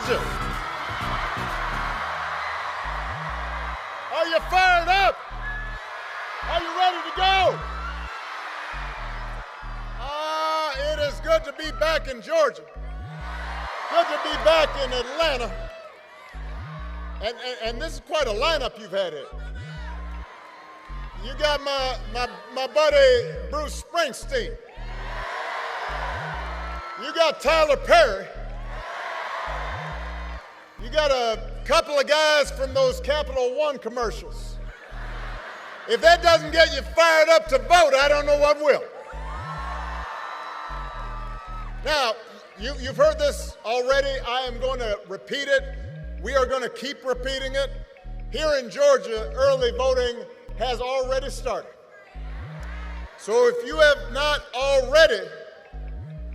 question. Are you fired up? Are you ready to go? It is good to be back in Georgia. Good to be back in Atlanta. And this is quite a lineup you've had here. You got my buddy Bruce Springsteen. You got Tyler Perry. You got a couple of guys from those Capital One commercials. If that doesn't get you fired up to vote, I don't know what will. Now, you've heard this already. I am going to repeat it. We are going to keep repeating it. Here in Georgia, early voting has already started. So if you have not already,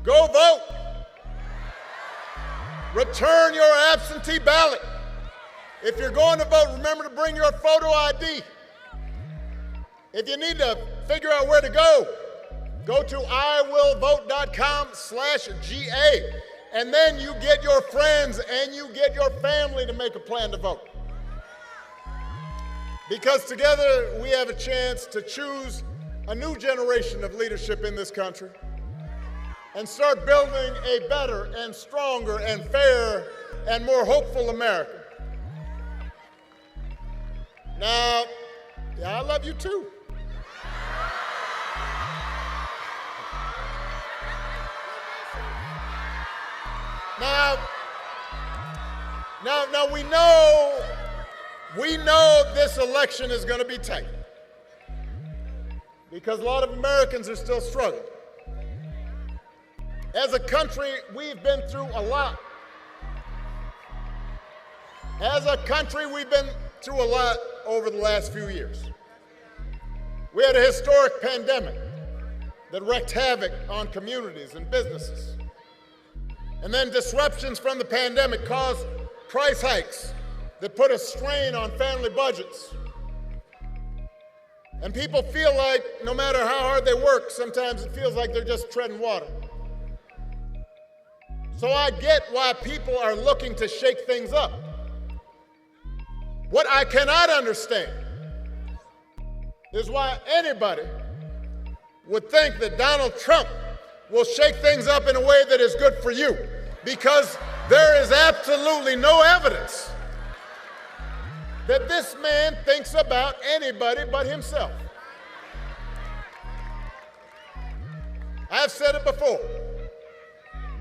go vote. Return your absentee ballot. If you're going to vote, remember to bring your photo ID. If you need to figure out where to go to iwillvote.com/GA, and then you get your friends and you get your family to make a plan to vote. Because together we have a chance to choose a new generation of leadership in this country and start building a better and stronger and fairer and more hopeful America. Now, I love you too. Now we know this election is going to be tight because a lot of Americans are still struggling. As a country, we've been through a lot. As a country, we've been through a lot over the last few years. We had a historic pandemic that wreaked havoc on communities and businesses. And then disruptions from the pandemic caused price hikes that put a strain on family budgets. And people feel like no matter how hard they work, sometimes it feels like they're just treading water. So I get why people are looking to shake things up. What I cannot understand is why anybody would think that Donald Trump will shake things up in a way that is good for you, because there is absolutely no evidence that this man thinks about anybody but himself. I've said it before.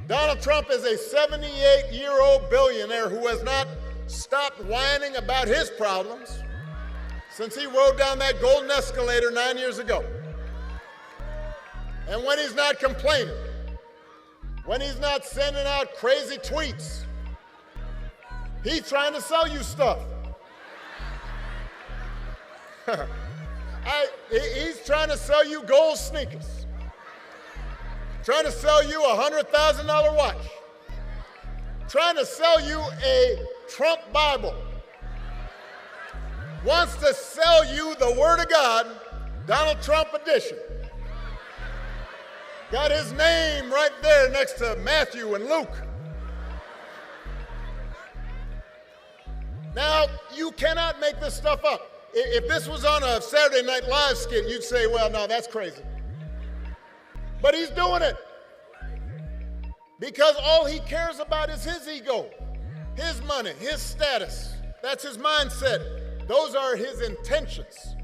Donald Trump is a 78-year-old billionaire who has not stopped whining about his problems since he rode down that golden escalator 9 years ago. And when he's not complaining, when he's not sending out crazy tweets, he's trying to sell you stuff. He's trying to sell you gold sneakers, trying to sell you a $100,000 watch, trying to sell you a Trump Bible, wants to sell you the Word of God, Donald Trump edition. Got his name right there next to Matthew and Luke. Now, you cannot make this stuff up. If this was on a Saturday Night Live skit, you'd say, well, no, that's crazy. But he's doing it because all he cares about is his ego, his money, his status. That's his mindset. Those are his intentions.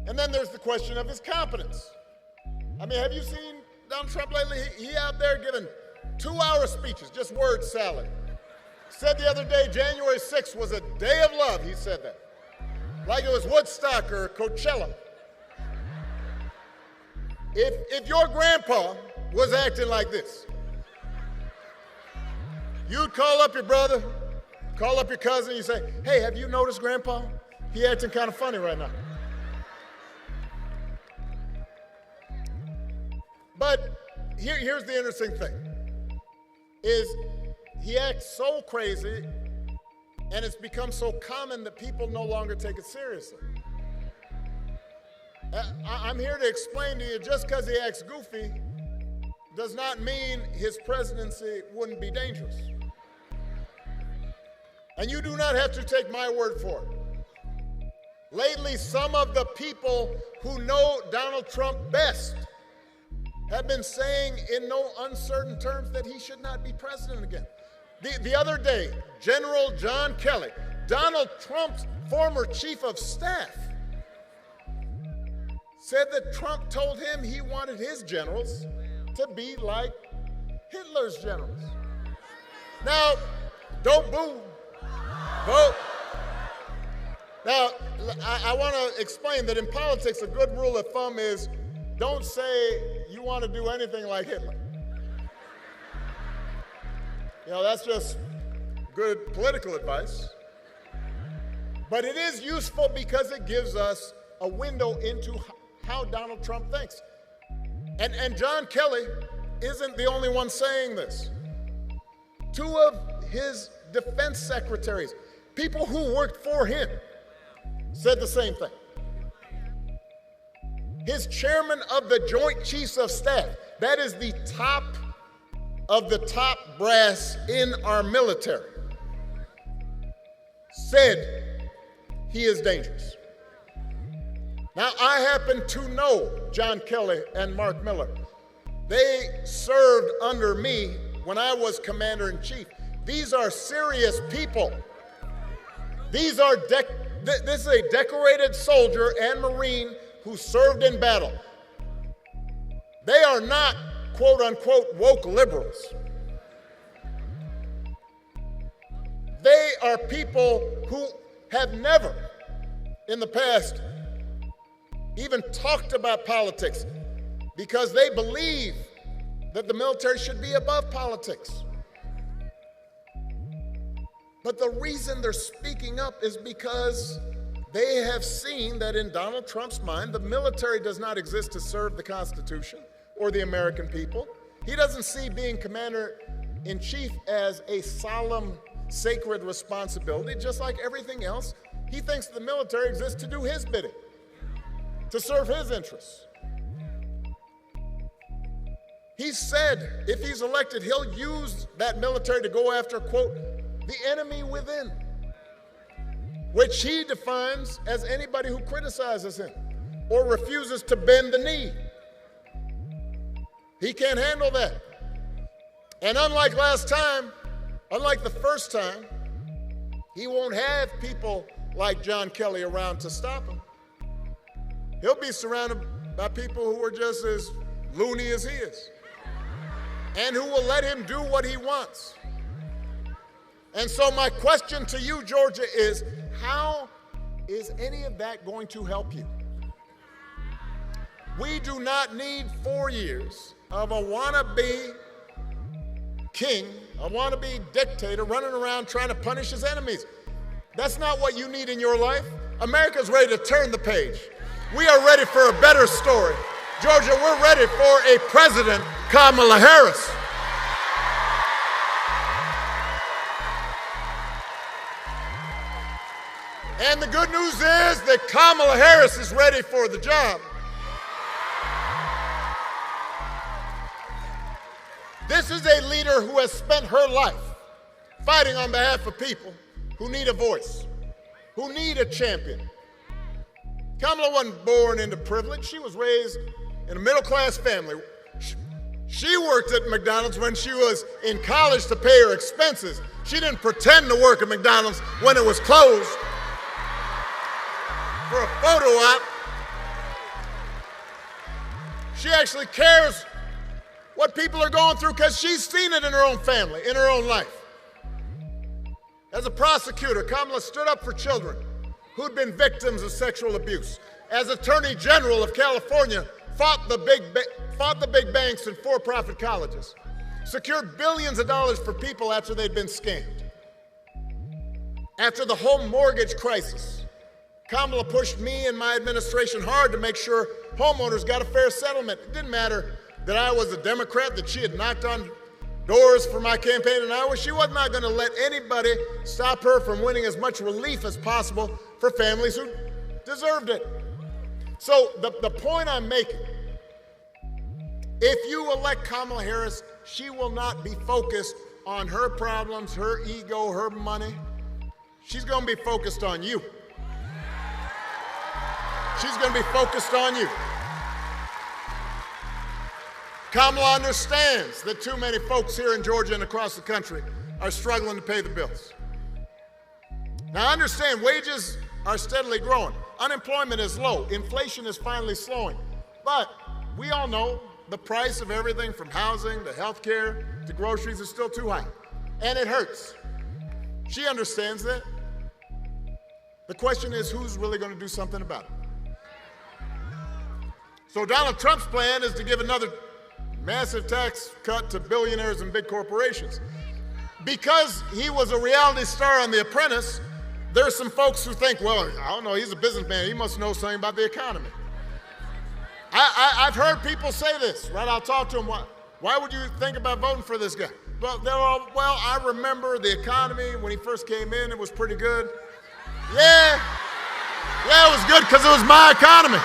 And then there's the question of his competence. I mean, have you seen Donald Trump lately? He out there giving 2-hour speeches, just word salad. Said the other day, January 6th was a day of love, he said that. Like it was Woodstock or Coachella. If your grandpa was acting like this, you'd call up your brother, call up your cousin, you say, hey, have you noticed Grandpa? He acting kind of funny right now. But here's the interesting thing, is he acts so crazy and it's become so common that people no longer take it seriously. I'm here to explain to you, just because he acts goofy does not mean his presidency wouldn't be dangerous. And you do not have to take my word for it. Lately, some of the people who know Donald Trump best have been saying in no uncertain terms that he should not be president again. The other day, General John Kelly, Donald Trump's former chief of staff, said that Trump told him he wanted his generals to be like Hitler's generals. Now, don't boo. Vote. Now, I want to explain that in politics, a good rule of thumb is don't say you want to do anything like Hitler. You know, that's just good political advice. But it is useful because it gives us a window into how Donald Trump thinks. And John Kelly isn't the only one saying this. Two of his defense secretaries, people who worked for him, said the same thing. His chairman of the Joint Chiefs of Staff, that is the top of the top brass in our military, said he is dangerous. Now, I happen to know John Kelly and Mark Miller. They served under me when I was commander-in-chief. These are serious people. This is a decorated soldier and Marine who served in battle. They are not, quote-unquote, woke liberals. They are people who have never, in the past, even talked about politics because they believe that the military should be above politics. But the reason they're speaking up is because they have seen that in Donald Trump's mind, the military does not exist to serve the Constitution or the American people. He doesn't see being commander-in-chief as a solemn, sacred responsibility, just like everything else. He thinks the military exists to do his bidding, to serve his interests. He said if he's elected, he'll use that military to go after, quote, the enemy within, which he defines as anybody who criticizes him or refuses to bend the knee. He can't handle that. And unlike last time, unlike the first time, he won't have people like John Kelly around to stop him. He'll be surrounded by people who are just as loony as he is and who will let him do what he wants. And so my question to you, Georgia, is how is any of that going to help you? We do not need 4 years of a wannabe king, a wannabe dictator running around trying to punish his enemies. That's not what you need in your life. America's ready to turn the page. We are ready for a better story. Georgia, we're ready for a president, Kamala Harris. And the good news is that Kamala Harris is ready for the job. This is a leader who has spent her life fighting on behalf of people who need a voice, who need a champion. Kamala wasn't born into privilege. She was raised in a middle-class family. She worked at McDonald's when she was in college to pay her expenses. She didn't pretend to work at McDonald's when it was closed for a photo op. She actually cares what people are going through because she's seen it in her own family, in her own life. As a prosecutor, Kamala stood up for children who'd been victims of sexual abuse. As Attorney General of California, fought the big banks and for-profit colleges, secured billions of dollars for people after they'd been scammed. After the home mortgage crisis, Kamala pushed me and my administration hard to make sure homeowners got a fair settlement. It didn't matter that I was a Democrat, that she had knocked on doors for my campaign in Iowa. She was not going to let anybody stop her from winning as much relief as possible for families who deserved it. So the point I'm making, if you elect Kamala Harris, she will not be focused on her problems, her ego, her money. She's going to be focused on you. She's going to be focused on you. Kamala understands that too many folks here in Georgia and across the country are struggling to pay the bills. Now understand, wages are steadily growing. Unemployment is low. Inflation is finally slowing. But we all know the price of everything from housing to health care to groceries is still too high. And it hurts. She understands that. The question is, who's really going to do something about it? So Donald Trump's plan is to give another massive tax cut to billionaires and big corporations. Because he was a reality star on The Apprentice, there's some folks who think, well, I don't know, he's a businessman, he must know something about the economy. I've heard people say this, right? I'll talk to them, why would you think about voting for this guy? Well, I remember the economy when he first came in, it was pretty good. Yeah, it was good because it was my economy.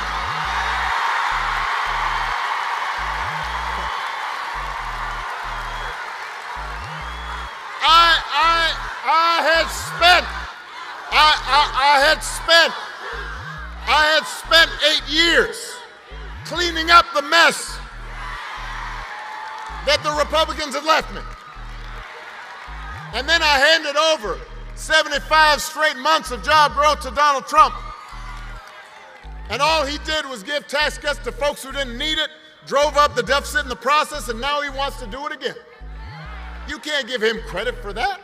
I had spent 8 years cleaning up the mess that the Republicans had left me. And then I handed over 75 straight months of job growth to Donald Trump. And all he did was give tax cuts to folks who didn't need it, drove up the deficit in the process, and now he wants to do it again. You can't give him credit for that.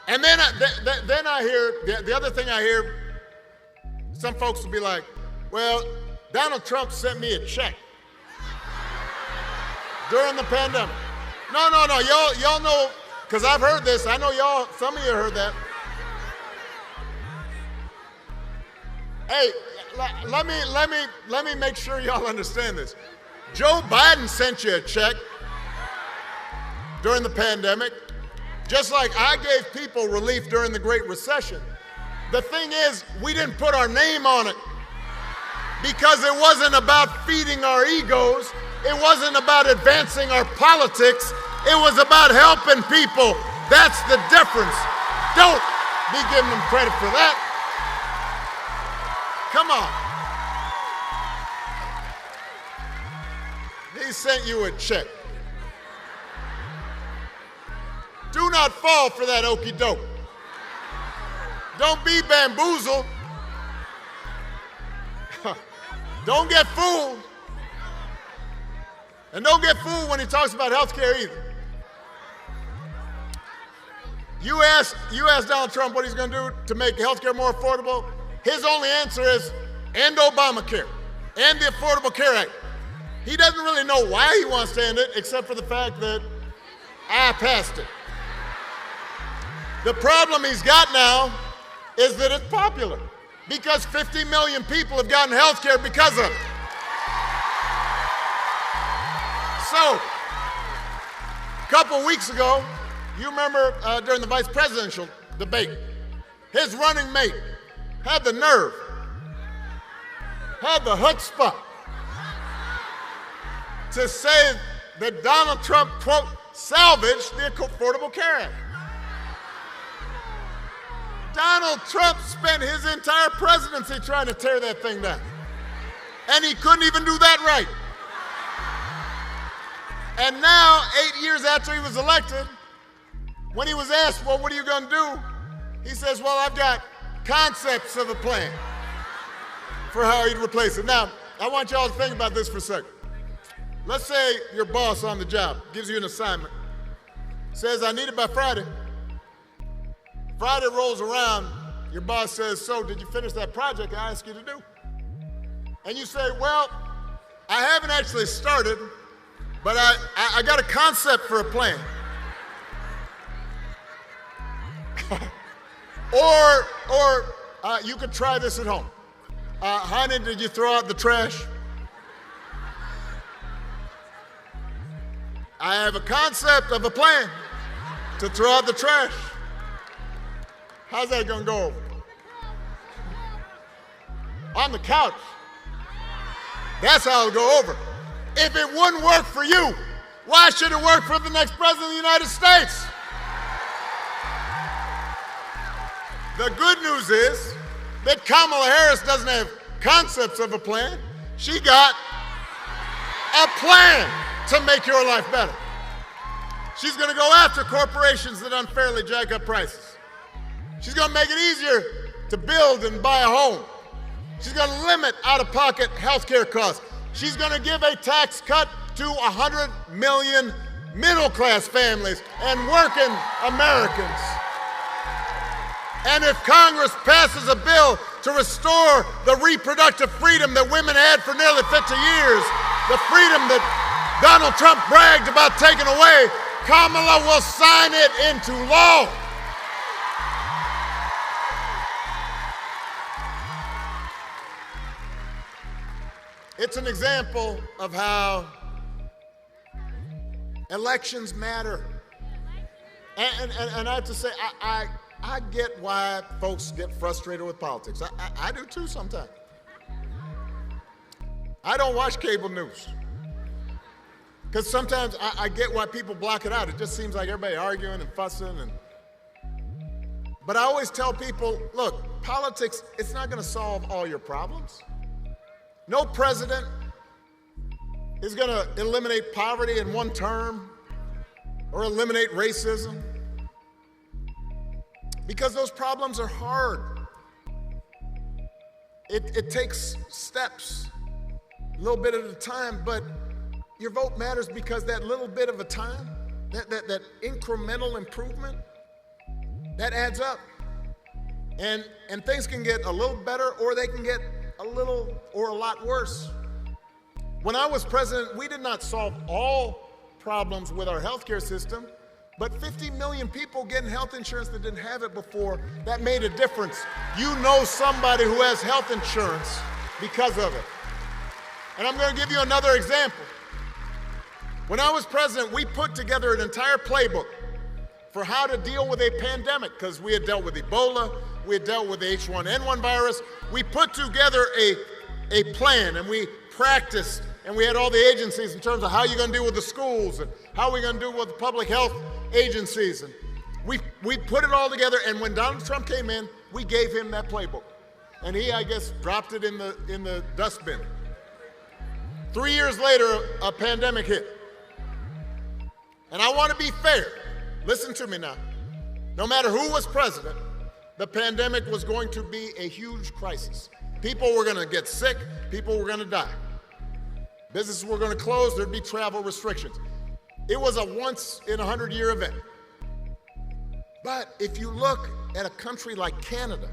And then I hear, the other thing I hear, some folks will be like, well, Donald Trump sent me a check during the pandemic. No, y'all know, because I've heard this. I know y'all, some of you heard that. Hey, let me make sure y'all understand this. Joe Biden sent you a check during the pandemic, just like I gave people relief during the Great Recession. The thing is, we didn't put our name on it because it wasn't about feeding our egos. It wasn't about advancing our politics. It was about helping people. That's the difference. Don't be giving them credit for that. Come on. He sent you a check. Do not fall for that okie doke. Don't be bamboozled. Don't get fooled. And don't get fooled when he talks about health care either. You ask Donald Trump what he's going to do to make health care more affordable. His only answer is, end Obamacare, and the Affordable Care Act. He doesn't really know why he wants to end it, except for the fact that I passed it. The problem he's got now is that it's popular, because 50 million people have gotten health care because of it. So, a couple weeks ago, you remember during the vice presidential debate, his running mate had the nerve, had the chutzpah to say that Donald Trump, quote, salvaged the Affordable Care Act. Donald Trump spent his entire presidency trying to tear that thing down. And he couldn't even do that right. And now, 8 years after he was elected, when he was asked, well, what are you going to do? He says, well, I've got concepts of a plan for how he'd replace it. Now, I want y'all to think about this for a second. Let's say your boss on the job gives you an assignment, says, I need it by Friday. Friday rolls around, your boss says, so did you finish that project I asked you to do? And you say, well, I haven't actually started, but I got a concept for a plan. Or you could try this at home. Honey, did you throw out the trash? I have a concept of a plan to throw out the trash. How's that going to go over? On the couch. That's how it'll go over. If it wouldn't work for you, why should it work for the next president of the United States? The good news is that Kamala Harris doesn't have concepts of a plan. She got a plan to make your life better. She's going to go after corporations that unfairly jack up prices. She's going to make it easier to build and buy a home. She's going to limit out-of-pocket health care costs. She's going to give a tax cut to 100 million middle-class families and working Americans. And if Congress passes a bill to restore the reproductive freedom that women had for nearly 50 years, the freedom that Donald Trump bragged about taking away, Kamala will sign it into law. It's an example of how elections matter. And I have to say, I get why folks get frustrated with politics. I do too sometimes. I don't watch cable news. Because sometimes I get why people block it out. It just seems like everybody arguing and fussing. But I always tell people, look, politics, it's not going to solve all your problems. No president is going to eliminate poverty in one term or eliminate racism, because those problems are hard. It takes steps, a little bit at a time, but your vote matters because that little bit of a time, that incremental improvement, that adds up. And things can get a little better, or they can get a little or a lot worse. When I was president, we did not solve all problems with our healthcare system, but 50 million people getting health insurance that didn't have it before, that made a difference. You know somebody who has health insurance because of it. And I'm going to give you another example. When I was president, we put together an entire playbook for how to deal with a pandemic, because we had dealt with Ebola, we had dealt with the H1N1 virus. We put together a plan, and we practiced, and we had all the agencies in terms of how you're going to deal with the schools and how we're going to deal with the public health agencies. And we put it all together, and when Donald Trump came in, we gave him that playbook. And he, I guess, dropped it in the dustbin. 3 years later, a pandemic hit. And I want to be fair. Listen to me now. No matter who was president, the pandemic was going to be a huge crisis. People were going to get sick. People were going to die. Businesses were going to close. There'd be travel restrictions. It was a once-in-a-100-year event. But if you look at a country like Canada,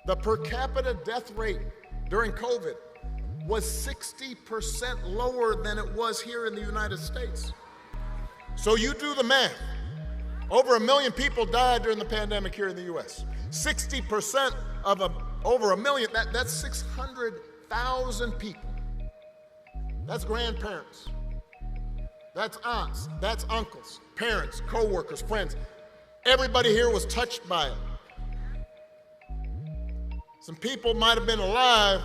the per capita death rate during COVID was 60% lower than it was here in the United States. So you do the math. Over 1 million people died during the pandemic here in the U.S. 60% of over 1 million, that's 600,000 people. That's grandparents. That's aunts. That's uncles, parents, co-workers, friends. Everybody here was touched by it. Some people might have been alive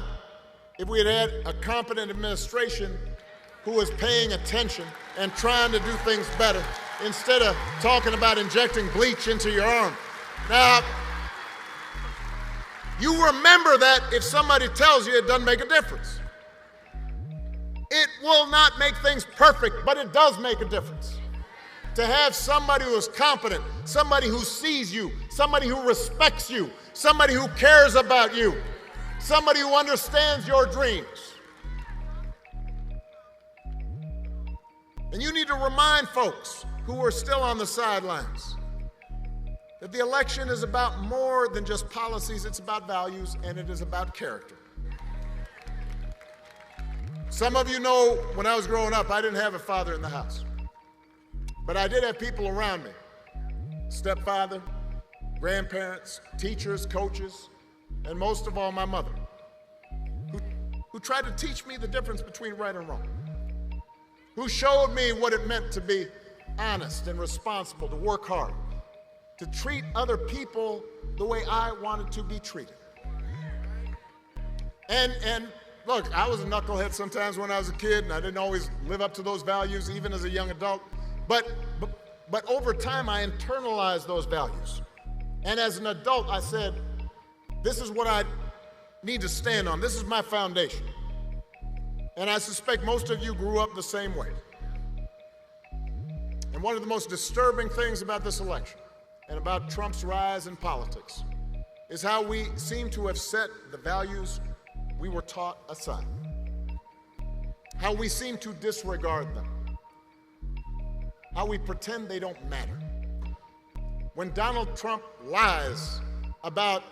if we had had a competent administration who was paying attention and trying to do things better instead of talking about injecting bleach into your arm. Now, you remember that if somebody tells you it doesn't make a difference. It will not make things perfect, but it does make a difference. To have somebody who is competent, somebody who sees you, somebody who respects you, somebody who cares about you, somebody who understands your dreams. And you need to remind folks who are still on the sidelines that the election is about more than just policies. It's about values, and it is about character. Some of you know when I was growing up, I didn't have a father in the house. But I did have people around me, stepfather, grandparents, teachers, coaches, and most of all, my mother, who tried to teach me the difference between right and wrong, who showed me what it meant to be honest and responsible, to work hard, to treat other people the way I wanted to be treated. And look, I was a knucklehead sometimes when I was a kid, and I didn't always live up to those values, even as a young adult. But over time, I internalized those values. And as an adult, I said, this is what I need to stand on. This is my foundation. And I suspect most of you grew up the same way. And one of the most disturbing things about this election and about Trump's rise in politics is how we seem to have set the values we were taught aside. How we seem to disregard them. How we pretend they don't matter. When Donald Trump lies about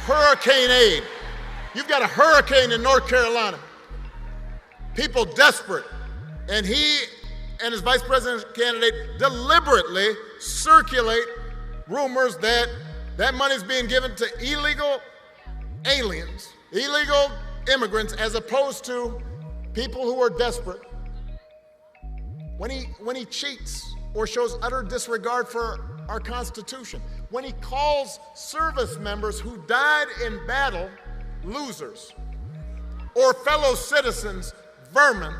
hurricane aid, you've got a hurricane in North Carolina, people desperate, and he and his vice president candidate deliberately circulate rumors that that money is being given to illegal aliens, illegal immigrants, as opposed to people who are desperate. When he cheats or shows utter disregard for our Constitution, when he calls service members who died in battle losers, or fellow citizens vermin,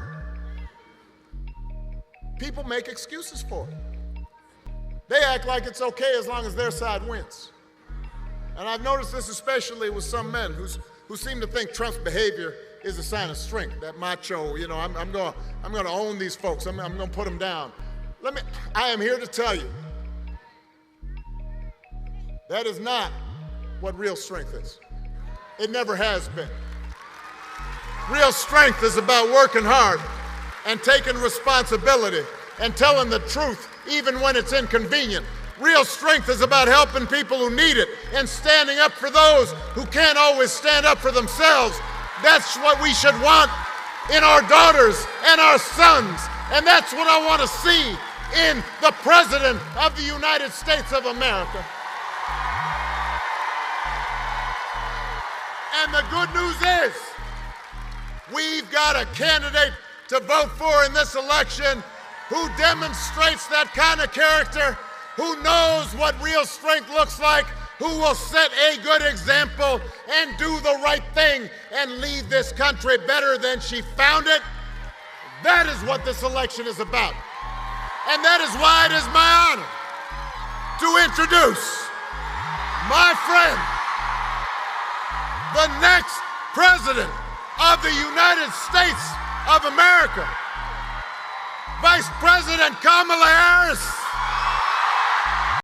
people make excuses for it. They act like it's okay as long as their side wins. And I've noticed this especially with some men who seem to think Trump's behavior is a sign of strength, that macho, you know, I'm going to own these folks, I'm going to put them down. I am here to tell you, that is not what real strength is. It never has been. Real strength is about working hard and taking responsibility and telling the truth even when it's inconvenient. Real strength is about helping people who need it and standing up for those who can't always stand up for themselves. That's what we should want in our daughters and our sons. And that's what I want to see in the President of the United States of America. And the good news is, we've got a candidate to vote for in this election who demonstrates that kind of character, who knows what real strength looks like, who will set a good example and do the right thing and leave this country better than she found it. That is what this election is about. And that is why it is my honor to introduce my friend, the next President of the United States of America, Vice President Kamala Harris.